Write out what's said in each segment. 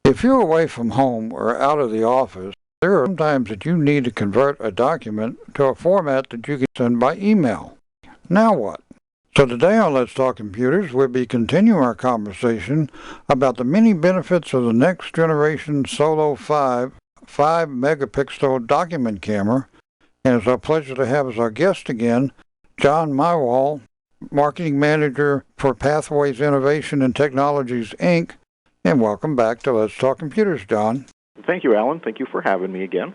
If you're away from home or out of the office, there are some times that you need to convert a document to a format that you can send by email. Now what? So today on Let's Talk Computers, we'll be continuing our conversation about the many benefits of the next generation Solo 5 megapixel document camera. And it's our pleasure to have as our guest again, John Miewald, Marketing Manager for Pathways Innovation and Technologies, Inc., and welcome back to Let's Talk Computers, John. Thank you, Alan. Thank you for having me again.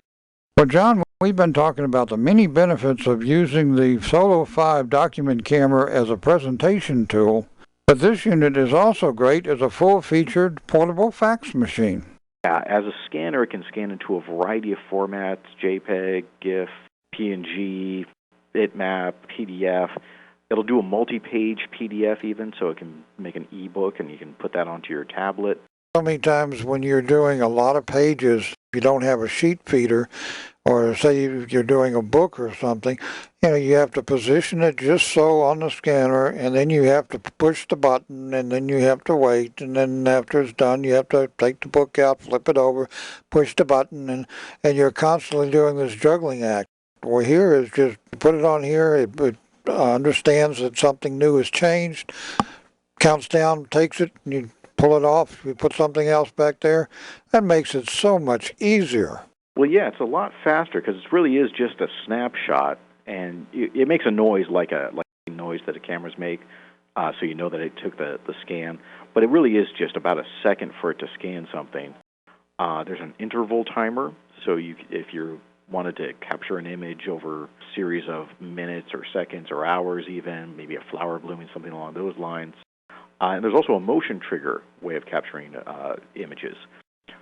Well, John, we've been talking about the many benefits of using the Solo 5 document camera as a presentation tool, but this unit is also great as a full-featured portable fax machine. Yeah, as a scanner, it can scan into a variety of formats: JPEG, GIF, PNG, bitmap, PDF. It'll do a multi-page PDF even, so it can make an ebook and you can put that onto your tablet. So many times when you're doing a lot of pages, you don't have a sheet feeder, or say you're doing a book or something, you have to position it just so on the scanner, and then you have to push the button, and then you have to wait, and then after it's done, you have to take the book out, flip it over, push the button, and you're constantly doing this juggling act. Well, here is just put it on here, it understands that something new has changed, counts down, takes it, and you pull it off, you put something else back there. That makes it so much easier. Well, yeah, it's a lot faster because it really is just a snapshot, and it makes a noise like a noise that the cameras make, so you know that it took the scan. But it really is just about a second for it to scan something. There's an interval timer, so if you wanted to capture an image over a series of minutes or seconds or hours even, maybe a flower blooming, something along those lines. And there's also a motion trigger way of capturing images.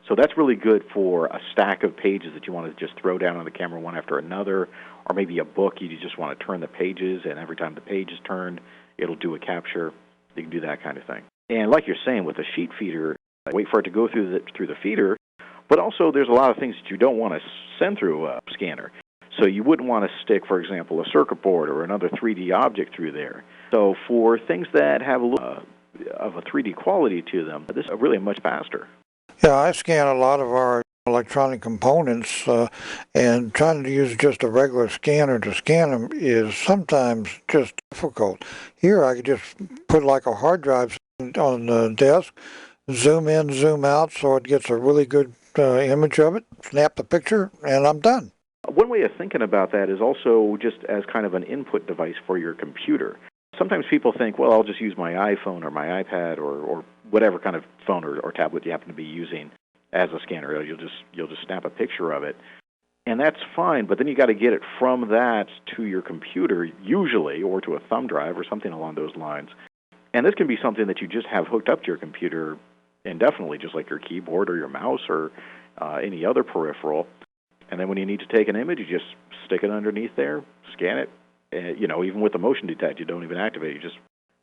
So that's really good for a stack of pages that you want to just throw down on the camera one after another, or maybe a book you just want to turn the pages, and every time the page is turned, it'll do a capture. You can do that kind of thing. And like you're saying, with a sheet feeder, wait for it to go through the feeder, but also there's a lot of things that you don't want to send through a scanner. So you wouldn't want to stick, for example, a circuit board or another 3D object through there. So for things that have a little of a 3D quality to them, this is really much faster. Yeah, I scan a lot of our electronic components, and trying to use just a regular scanner to scan them is sometimes just difficult. Here I could just put like a hard drive on the desk, zoom in, zoom out, so it gets a really good image of it, snap the picture, and I'm done. One way of thinking about that is also just as kind of an input device for your computer. Sometimes people think, well, I'll just use my iPhone or my iPad or whatever kind of phone or tablet you happen to be using as a scanner. You'll just snap a picture of it, and that's fine. But then you got to get it from that to your computer, usually, or to a thumb drive or something along those lines. And this can be something that you just have hooked up to your computer indefinitely, just like your keyboard or your mouse or any other peripheral. And then when you need to take an image, you just stick it underneath there, scan it. Even with the motion detect, you don't even activate it. You just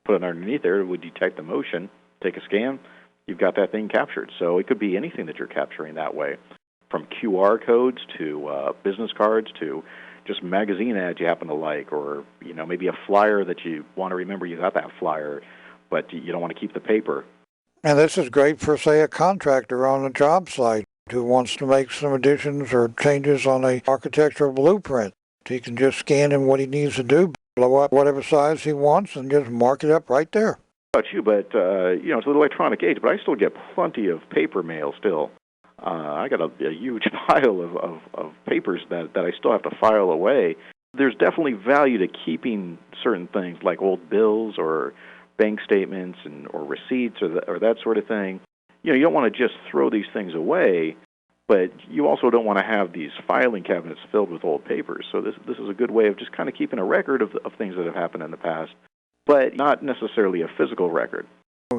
put it underneath there. It would detect the motion, take a scan. You've got that thing captured. So it could be anything that you're capturing that way, from QR codes to business cards to just magazine ads you happen to like, or maybe a flyer that you want to remember you got that flyer, but you don't want to keep the paper. And this is great for, say, a contractor on a job site who wants to make some additions or changes on an architectural blueprint. He can just scan in what he needs to do, blow up whatever size he wants, and just mark it up right there. About you, but it's an electronic age, but I still get plenty of paper mail still. I got a huge pile of papers that I still have to file away. There's definitely value to keeping certain things like old bills or bank statements or receipts or that sort of thing. You don't want to just throw these things away, but you also don't want to have these filing cabinets filled with old papers. So this is a good way of just kind of keeping a record of things that have happened in the past, but not necessarily a physical record.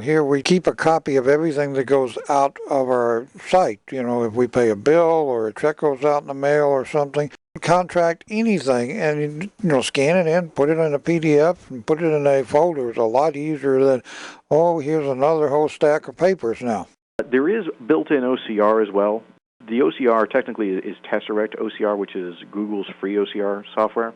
Here we keep a copy of everything that goes out of our site. If we pay a bill or a check goes out in the mail or something, contract, anything, and scan it in, put it in a PDF, and put it in a folder. It's a lot easier than, here's another whole stack of papers now. There is built-in OCR as well. The OCR technically is Tesseract OCR, which is Google's free OCR software.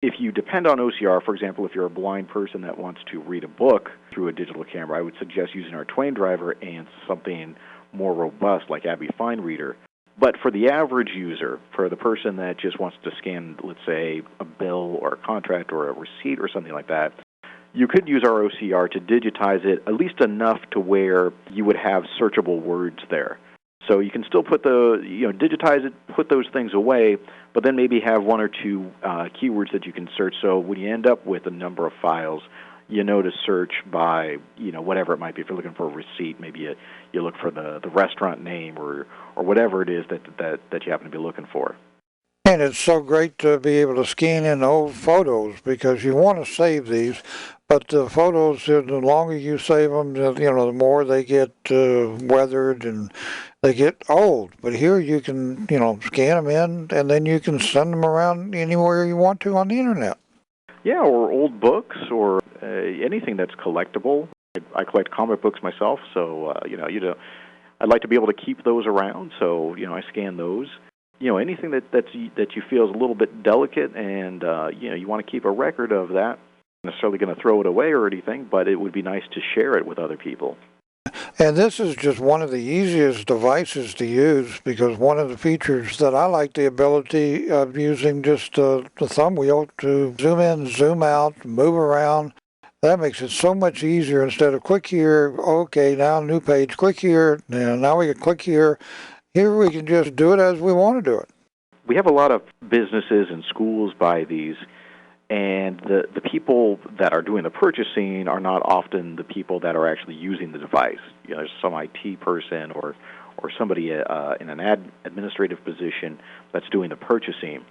If you depend on OCR, for example, if you're a blind person that wants to read a book through a digital camera, I would suggest using our Twain driver and something more robust like Abby Fine Reader. But for the average user, for the person that just wants to scan, let's say, a bill or a contract or a receipt or something like that, you could use our OCR to digitize it at least enough to where you would have searchable words there. So you can still put digitize it, put those things away, but then maybe have one or two keywords that you can search. So when you end up with a number of files, you know to search by, whatever it might be. If you're looking for a receipt, maybe you look for the restaurant name or whatever it is that you happen to be looking for. And it's so great to be able to scan in old photos because you want to save these, but the photos, the longer you save them, the more they get weathered and they get old. But here you can, scan them in and then you can send them around anywhere you want to on the internet. Yeah, or old books or anything that's collectible. I collect comic books myself, so I'd like to be able to keep those around. So I scan those. Anything that you feel is a little bit delicate, and you want to keep a record of that. Not necessarily going to throw it away or anything, but it would be nice to share it with other people. And this is just one of the easiest devices to use because one of the features that I like the ability of using just the thumb wheel to zoom in, zoom out, move around. That makes it so much easier instead of click here, okay, now new page, click here, now we can click here. Here we can just do it as we want to do it. We have a lot of businesses and schools buy these, and the people that are doing the purchasing are not often the people that are actually using the device. There's some IT person or somebody in an administrative position that's doing the purchasing.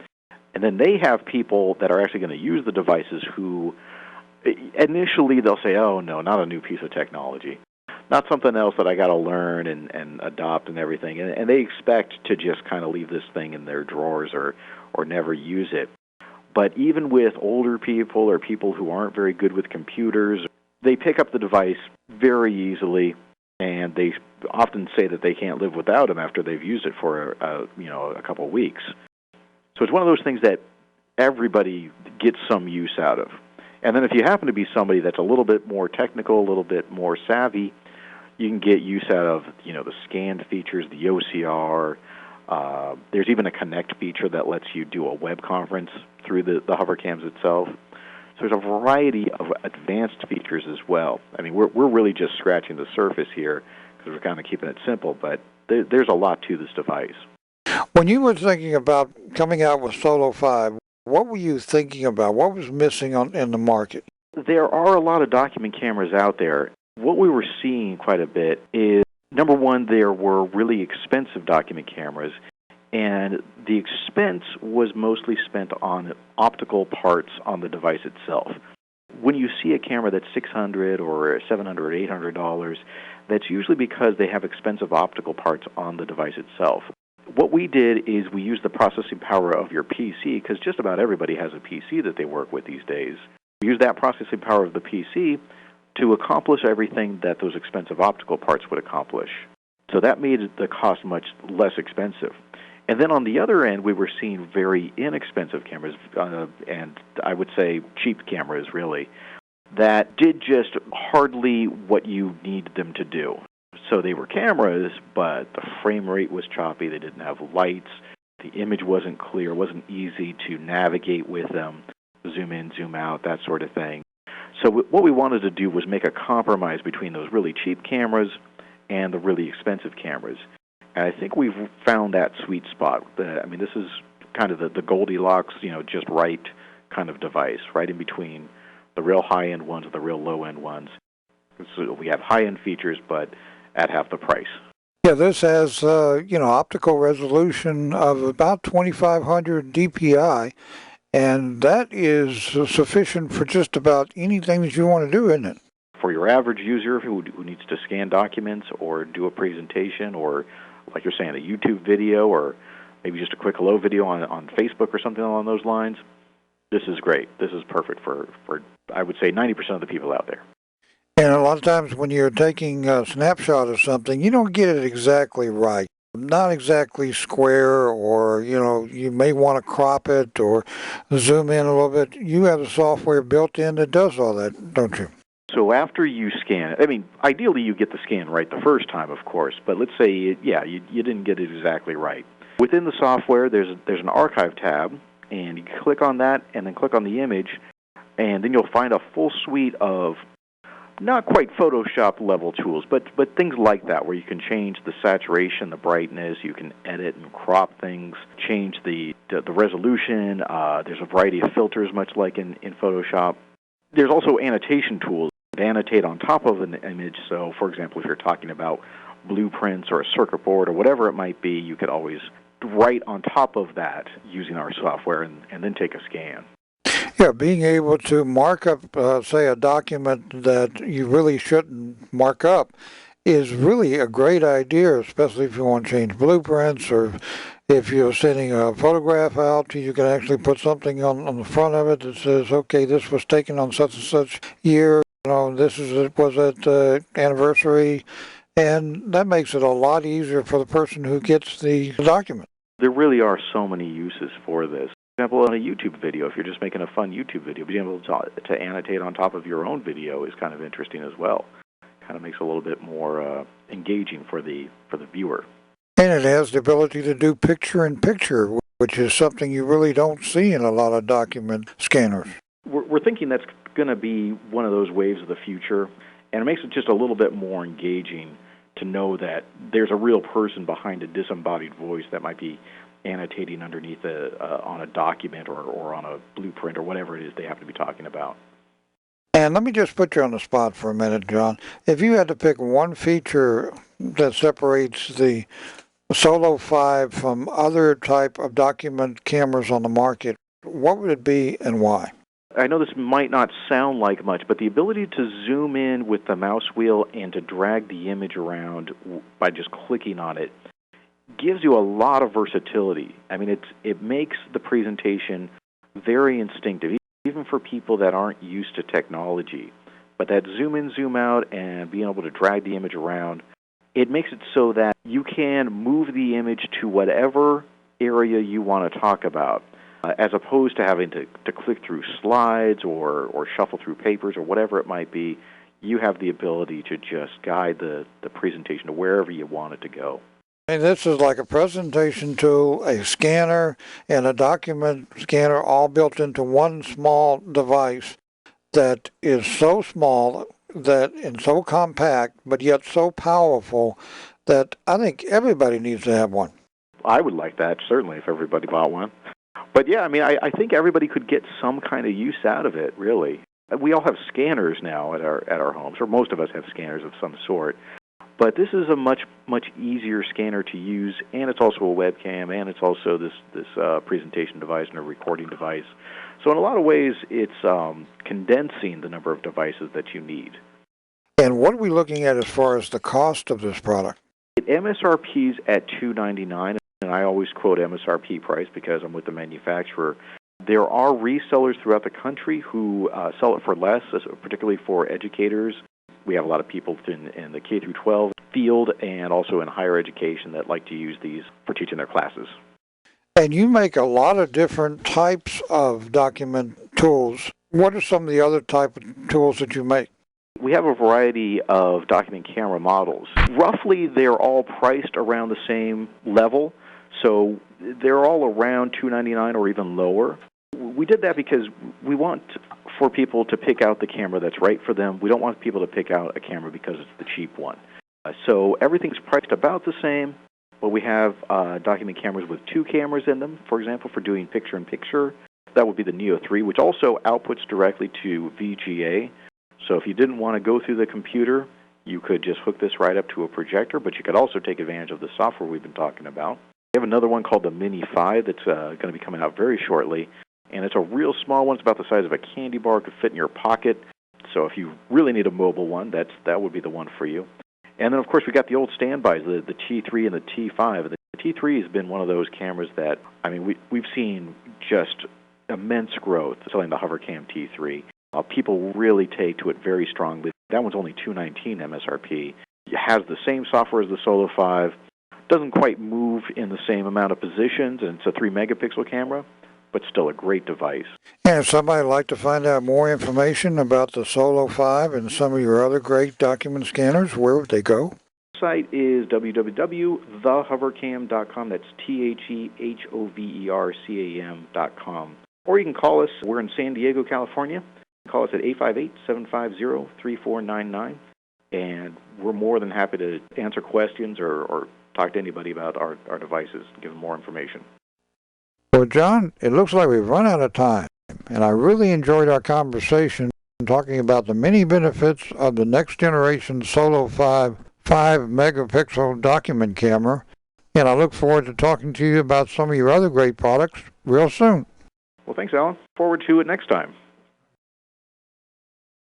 And then they have people that are actually going to use the devices who initially they'll say, oh, no, not a new piece of technology. Not something else that I got to learn and adopt and everything. And they expect to just kind of leave this thing in their drawers or never use it. But even with older people or people who aren't very good with computers, they pick up the device very easily, and they often say that they can't live without them after they've used it for a couple of weeks. So it's one of those things that everybody gets some use out of. And then if you happen to be somebody that's a little bit more technical, a little bit more savvy, you can get use out of the scanned features, the OCR. There's even a Connect feature that lets you do a web conference through the HoverCams itself. So there's a variety of advanced features as well. I mean, we're really just scratching the surface here because we're kind of keeping it simple, but there's a lot to this device. When you were thinking about coming out with Solo 5, what were you thinking about? What was missing in the market? There are a lot of document cameras out there. What we were seeing quite a bit is, number one, there were really expensive document cameras, and the expense was mostly spent on optical parts on the device itself. When you see a camera that's $600 or $700 or $800, that's usually because they have expensive optical parts on the device itself. What we did is we used the processing power of your PC, because just about everybody has a PC that they work with these days. We used that processing power of the PC to accomplish everything that those expensive optical parts would accomplish. So that made the cost much less expensive. And then on the other end, we were seeing very inexpensive cameras, and I would say cheap cameras, really, that did just hardly what you need them to do. So they were cameras, but the frame rate was choppy, they didn't have lights, the image wasn't clear, it wasn't easy to navigate with them, zoom in, zoom out, that sort of thing. So what we wanted to do was make a compromise between those really cheap cameras and the really expensive cameras. And I think we've found that sweet spot. This is kind of the Goldilocks, just right kind of device, right in between the real high-end ones and the real low-end ones. So we have high-end features, but at half the price. Yeah, this has, optical resolution of about 2500 DPI, and that is sufficient for just about anything that you want to do, isn't it? For your average user who needs to scan documents or do a presentation or, like you're saying, a YouTube video or maybe just a quick hello video on Facebook or something along those lines, this is great. This is perfect for I would say, 90% of the people out there. And a lot of times when you're taking a snapshot of something, you don't get it exactly right. not exactly square, or you may want to crop it or zoom in a little bit. You have the software built in that does all that, don't you? So after you scan it, I mean, ideally you get the scan right the first time, of course, but let's say, you didn't get it exactly right. Within the software, there's an archive tab, and you click on that and then click on the image, and then you'll find a full suite of not quite Photoshop level tools, but things like that, where you can change the saturation, the brightness, you can edit and crop things, change the resolution. There's a variety of filters, much like in Photoshop. There's also annotation tools that annotate on top of an image. So, for example, if you're talking about blueprints or a circuit board or whatever it might be, you could always write on top of that using our software and then take a scan. Yeah, being able to mark up, say, a document that you really shouldn't mark up is really a great idea, especially if you want to change blueprints, or if you're sending a photograph out, you can actually put something on the front of it that says, okay, this was taken on such and such year, was at anniversary, and that makes it a lot easier for the person who gets the document. There really are so many uses for this. For example, on a YouTube video, if you're just making a fun YouTube video, being able to annotate on top of your own video is kind of interesting as well. Kind of makes it a little bit more engaging for the viewer. And it has the ability to do picture-in-picture, which is something you really don't see in a lot of document scanners. We're thinking that's going to be one of those waves of the future, and it makes it just a little bit more engaging to know that there's a real person behind a disembodied voice that might be annotating underneath on a document or on a blueprint or whatever it is they happen to be talking about. And let me just put you on the spot for a minute, John. If you had to pick one feature that separates the Solo 5 from other type of document cameras on the market, what would it be and why? I know this might not sound like much, but the ability to zoom in with the mouse wheel and to drag the image around by just clicking on it gives you a lot of versatility. I mean, it makes the presentation very instinctive, even for people that aren't used to technology. But that zoom in, zoom out, and being able to drag the image around, it makes it so that you can move the image to whatever area you want to talk about, as opposed to having to click through slides or shuffle through papers or whatever it might be. You have the ability to just guide the presentation to wherever you want it to go. And this is like a presentation tool, a scanner, and a document scanner all built into one small device that is so small and so compact, but yet so powerful that I think everybody needs to have one. I would like that, certainly, if everybody bought one. But yeah, I mean, I think everybody could get some kind of use out of it, really. We all have scanners now at our homes, or most of us have scanners of some sort. But this is a much easier scanner to use, and it's also a webcam, and it's also this presentation device and a recording device. So in a lot of ways, it's condensing the number of devices that you need. And what are we looking at as far as the cost of this product? It MSRP's at $299, and I always quote MSRP price because I'm with the manufacturer. There are resellers throughout the country who sell it for less, particularly for educators. We have a lot of people in the K through 12 field and also in higher education that like to use these for teaching their classes. And you make a lot of different types of document tools. What are some of the other type of tools that you make? We have a variety of document camera models. Roughly, they're all priced around the same level, so they're all around $299 or even lower. We did that because we want for people to pick out the camera that's right for them. We don't want people to pick out a camera because it's the cheap one. So everything's priced about the same, but we have document cameras with 2 cameras in them, for example, for doing picture-in-picture. That would be the Neo 3, which also outputs directly to VGA. So if you didn't want to go through the computer, you could just hook this right up to a projector, but you could also take advantage of the software we've been talking about. We have another one called the Mini 5 that's going to be coming out very shortly, and it's a real small one. It's about the size of a candy bar. It could fit in your pocket. So if you really need a mobile one, that would be the one for you. And then, of course, we got the old standbys, the T3 and the T5. The T3 has been one of those cameras that, I mean, we've seen just immense growth selling the HoverCam T3. People really take to it very strongly. That one's only $219 MSRP. It has the same software as the Solo 5. Doesn't quite move in the same amount of positions, and it's a 3-megapixel camera, but still a great device. And if somebody would like to find out more information about the Solo 5 and some of your other great document scanners, where would they go? The site is www.thehovercam.com. That's TheHoverCam.com. Or you can call us. We're in San Diego, California. Call us at 858-750-3499. And we're more than happy to answer questions or talk to anybody about our devices and give them more information. Well, John, it looks like we've run out of time, and I really enjoyed our conversation talking about the many benefits of the next generation Solo 5 5-megapixel document camera, and I look forward to talking to you about some of your other great products real soon. Well, thanks, Alan. Forward to it next time.